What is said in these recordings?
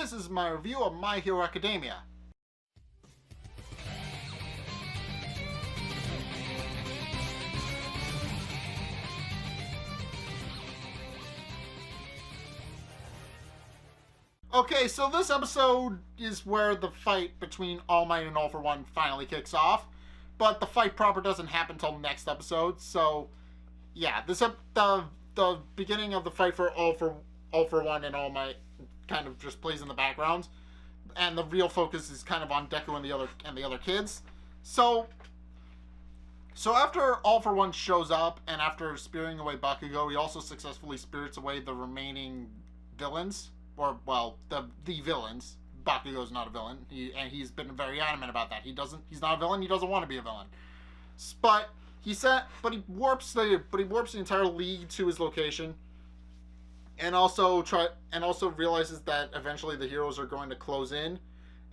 this is my review of My Hero Academia. Okay, so this episode is where the fight between All Might and All For One finally kicks off, but the fight proper doesn't happen until next episode. So, yeah, the beginning of the fight for All For One and All Might kind of just plays in the background, and the real focus is kind of on Deku and the other kids. So after All For One shows up and after spiriting away Bakugo, he also successfully spirits away the remaining villains. Or, well, the villains. Bakugo's not a villain. He's been very adamant about that. He's not a villain. He doesn't want to be a villain. But he warps the entire league to his location, and also realizes that eventually the heroes are going to close in,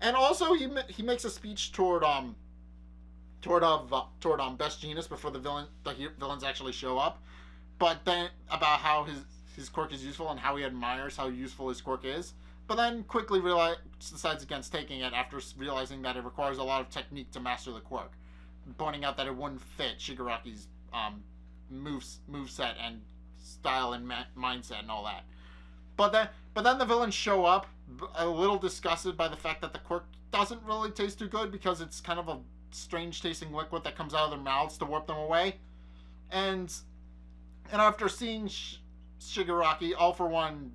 and also he makes a speech toward Best Genius before the villains actually show up, but then about how his quirk is useful and how he admires how useful his quirk is, but then quickly decides against taking it after realizing that it requires a lot of technique to master the quirk, pointing out that it wouldn't fit Shigaraki's moveset and style and mindset and all that. But then the villains show up, a little disgusted by the fact that the quirk doesn't really taste too good because it's kind of a strange tasting liquid that comes out of their mouths to warp them away, and after seeing Shigaraki, All For One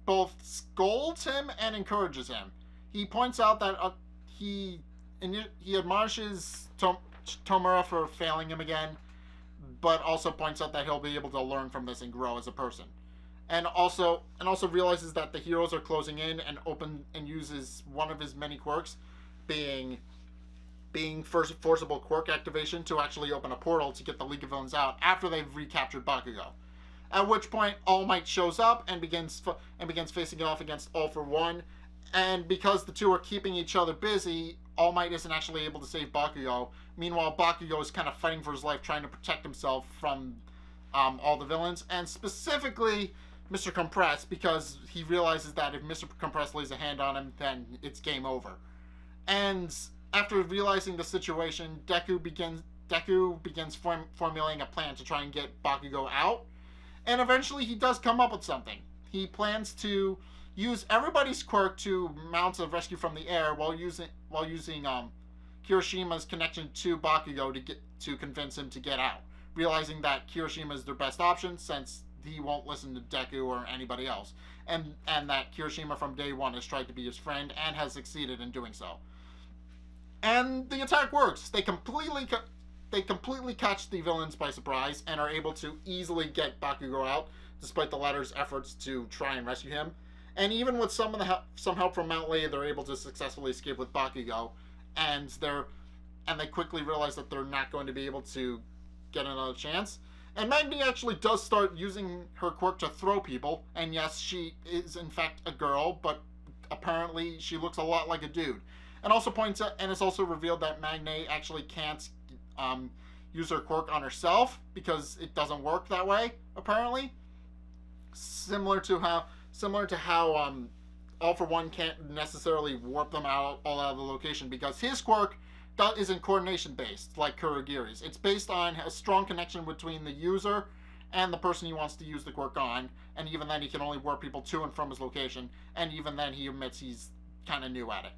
both scolds him and encourages him. He points out that he admonishes Tomura for failing him again, but also points out that he'll be able to learn from this and grow as a person. And also realizes that the heroes are closing in and uses one of his many quirks, being forcible quirk activation, to actually open a portal to get the League of Villains out after they've recaptured Bakugo. At which point, All Might shows up and begins facing off against All For One, and because the two are keeping each other busy, All Might isn't actually able to save Bakugo. Meanwhile, Bakugo is kind of fighting for his life, trying to protect himself from all the villains, and specifically Mr. Compress, because he realizes that if Mr. Compress lays a hand on him, then it's game over. And after realizing the situation, Deku begins formulating a plan to try and get Bakugo out. And eventually he does come up with something. He plans to use everybody's quirk to mount a rescue from the air while using Kirishima's connection to Bakugo to convince him to get out, realizing that Kirishima is their best option since he won't listen to Deku or anybody else, and that Kirishima from day one has tried to be his friend and has succeeded in doing so. And the attack works. They completely catch the villains by surprise and are able to easily get Bakugo out, despite the latter's efforts to try and rescue him. And even with some help from Mount Lei, they're able to successfully escape with Bakugo, and they quickly realize that they're not going to be able to get another chance. And Magni actually does start using her quirk to throw people, and yes, she is in fact a girl, but apparently she looks a lot like a dude. And also points out, and it's also revealed that Magni actually can't use her quirk on herself because it doesn't work that way, apparently. Similar to how All For One can't necessarily warp them all out of the location because his quirk isn't coordination based like Kurogiri's. It's based on a strong connection between the user and the person he wants to use the quirk on, and even then he can only warp people to and from his location, and even then he admits he's kind of new at it.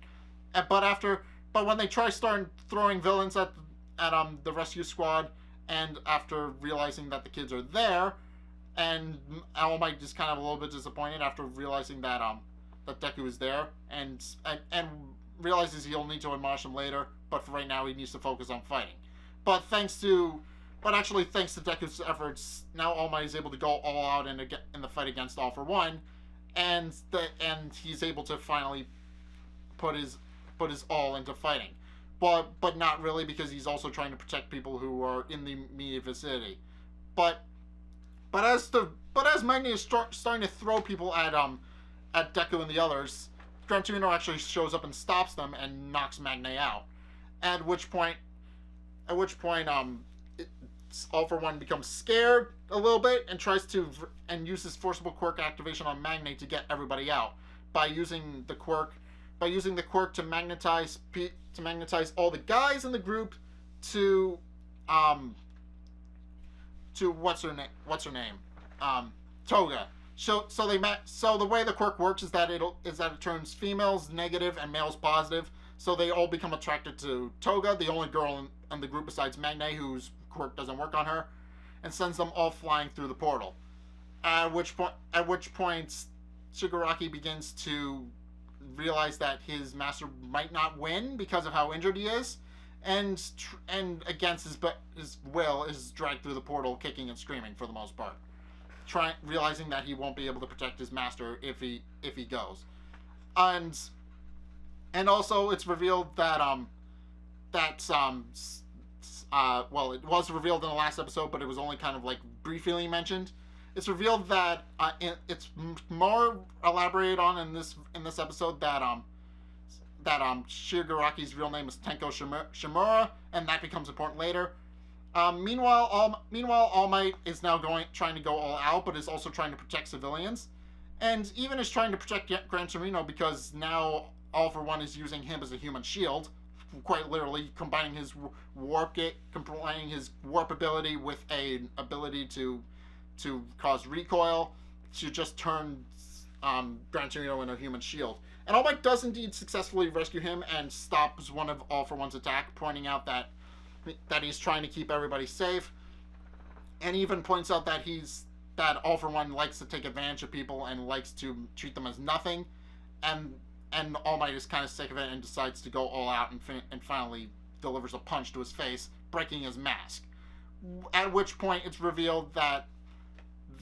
But when they try starting throwing villains at the rescue squad, and after realizing that the kids are there, and All Might is kind of a little bit disappointed after realizing that Deku is there, and realizes he'll need to admonish him later, but for right now he needs to focus on fighting. But thanks to Deku's efforts, now All Might is able to go all out in the fight against All For One, and he's able to finally put his all into fighting. But not really, because he's also trying to protect people who are in the immediate vicinity. But as Magni is starting to throw people at Deku and the others, Gran Torino actually shows up and stops them and knocks Magni out. At which point, All For One becomes scared a little bit and tries to uses forcible quirk activation on Magni to get everybody out. by using the quirk to magnetize all the guys in the group to what's her name? Toga. So the way the quirk works is that it turns females negative and males positive. So they all become attracted to Toga, the only girl in the group besides Magne whose quirk doesn't work on her, and sends them all flying through the portal. At which point Shigaraki begins to realize that his master might not win because of how injured he is, and against his will is dragged through the portal, kicking and screaming for the most part, realizing that he won't be able to protect his master if he goes, and also it's revealed that well, it was revealed in the last episode, but it was only kind of like briefly mentioned. It's revealed that it's more elaborated on in this episode that Shigaraki's real name is Tenko Shimura, and that becomes important later. Meanwhile, All Might is now trying to go all out, but is also trying to protect civilians, and even is trying to protect Gran Torino because now All for One is using him as a human shield, quite literally combining his warp ability with an ability to cause recoil to just turn Gran Torino into a human shield. And All Might does indeed successfully rescue him and stops one of All for One's attack, pointing out that he's trying to keep everybody safe, and even points out that All for One likes to take advantage of people and likes to treat them as nothing, and All Might is kind of sick of it and decides to go all out and finally delivers a punch to his face, breaking his mask. At which point it's revealed that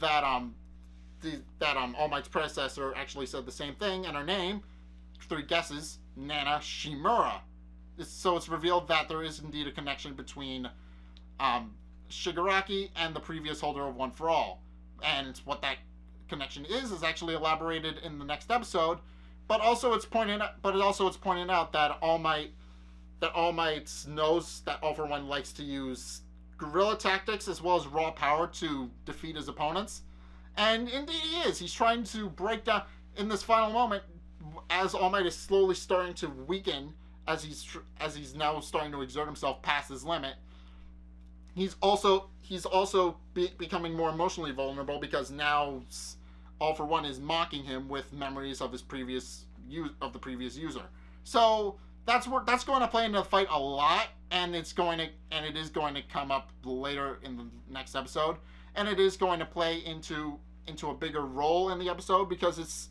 All Might's predecessor actually said the same thing, and her name, 3 guesses, Nana Shimura. So it's revealed that there is indeed a connection between Shigaraki and the previous holder of One for All, and what that connection is actually elaborated in the next episode. But also it's pointed out that All Might knows that All for One likes to use guerrilla tactics as well as raw power to defeat his opponents. And indeed he is. He's trying to break down in this final moment as All Might is slowly starting to weaken, as he's now starting to exert himself past his limit. He's also becoming more emotionally vulnerable because now All for One is mocking him with memories of the previous user. So that's going to play into the fight a lot, and it is going to come up later in the next episode, and it is going to play into a bigger role in the episode because this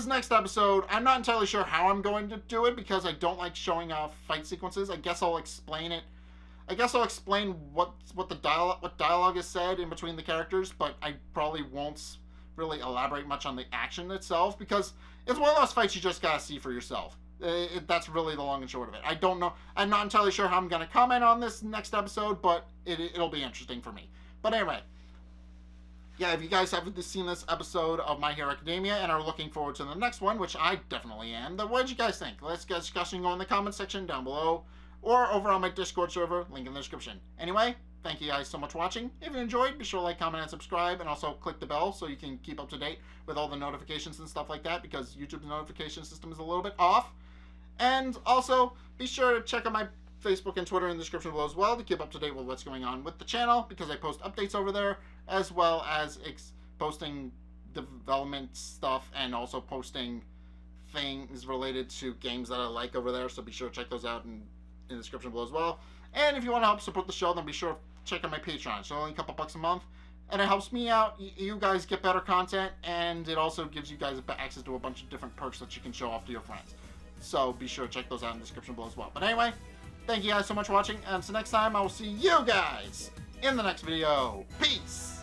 next episode, I'm not entirely sure how I'm going to do it because I don't like showing off fight sequences. I guess I'll explain it. I guess I'll explain what dialogue is said in between the characters, but I probably won't really elaborate much on the action itself because it's one of those fights you just gotta see for yourself. That's really the long and short of it. I don't know. I'm not entirely sure how I'm gonna comment on this next episode, but it'll be interesting for me. But anyway, yeah, if you guys haven't seen this episode of My Hero Academia and are looking forward to the next one, which I definitely am, then what did you guys think? Let's get a discussion going in the comment section down below, or over on my Discord server, link in the description. Anyway, thank you guys so much for watching. If you enjoyed, be sure to like, comment, and subscribe, and also click the bell so you can keep up to date with all the notifications and stuff like that, because YouTube's notification system is a little bit off. And also, be sure to check out my Facebook and Twitter in the description below as well to keep up to date with what's going on with the channel, because I post updates over there, as well as posting development stuff and also posting things related to games that I like over there, so be sure to check those out in the description below as well. And if you want to help support the show, then be sure to check out my Patreon. It's only a couple bucks a month, and it helps me out. You guys get better content, and it also gives you guys access to a bunch of different perks that you can show off to your friends. So be sure to check those out in the description below as well. But anyway, thank you guys so much for watching, and until next time, I will see you guys in the next video. Peace!